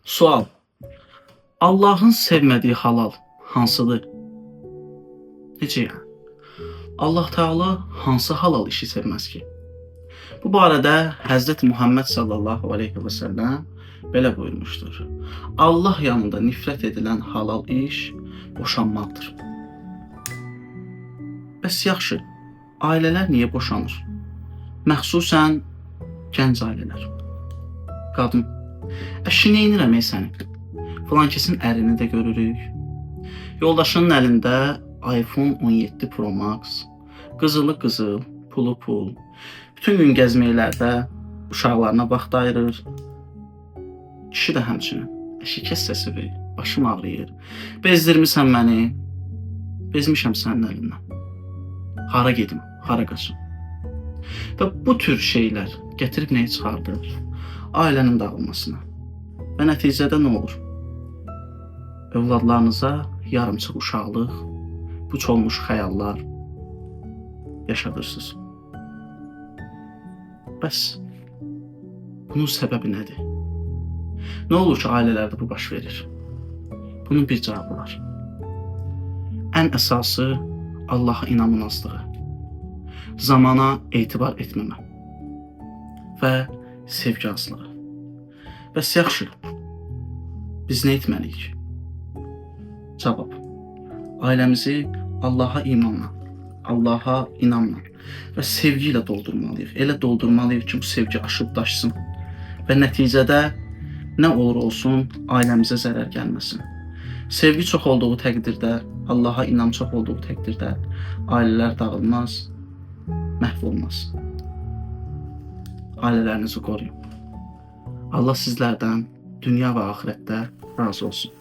Sual: Allahın sevmədiyi halal hansıdır? Necə yəni? Allah Teala hansı halal işi sevməz ki? Bu barədə Həzrət Muhammed sallallahu aleyhi və səlləm belə buyurmuşdur. Allah yanında nifrət edilən halal iş boşanmaqdır. Bəs yaxşı, ailələr niyə boşanır? Məxsusən gənc ailələr. Qadın: əşi neynirəm səni? Falan kesin ərini də görürük. Yoldaşının əlində iPhone 17 Pro Max, qızılı qızıl, pulu pul. Bütün gün gəzməklərdə uşaqlarına vaxt ayırır. Kişi də həmçinin. Əşi kəs səsi ver, başım ağrıyır. Bezdirmisən məni, bezmişəm sənin əlindən. Hara gedim, hara qaçım? Və bu tür şeylər gətirib nəyə çıxardır? Ailənin dağılmasına. Və nəticədə nə olur? Övladlarınıza yarımçıq uşaqlıq, puç olmuş xəyallar yaşadırsınız. Bəs bunun səbəbi nədir? Nə olur ki, ailələrdə bu baş verir? Bunun bir cavabı var. Ən əsası Allaha inanmazlığı, zamana etibar etməmə və sevgi azlığı. Bəs yaxşı, biz nə etməliyik? Cavab: ailəmizi Allaha imanla, Allaha inanla və sevgi ilə doldurmalıyıq. Elə doldurmalıyıq ki, bu sevgi aşıb daşsın və nəticədə nə olur olsun ailəmizə zərər gəlməsin. Sevgi çox olduğu təqdirdə, Allaha inam çox olduğu təqdirdə ailələr dağılmaz, məhv olmaz. Ailələrinizi qoruyun. Allah sizlərdən dünya və axirətdə razı olsun.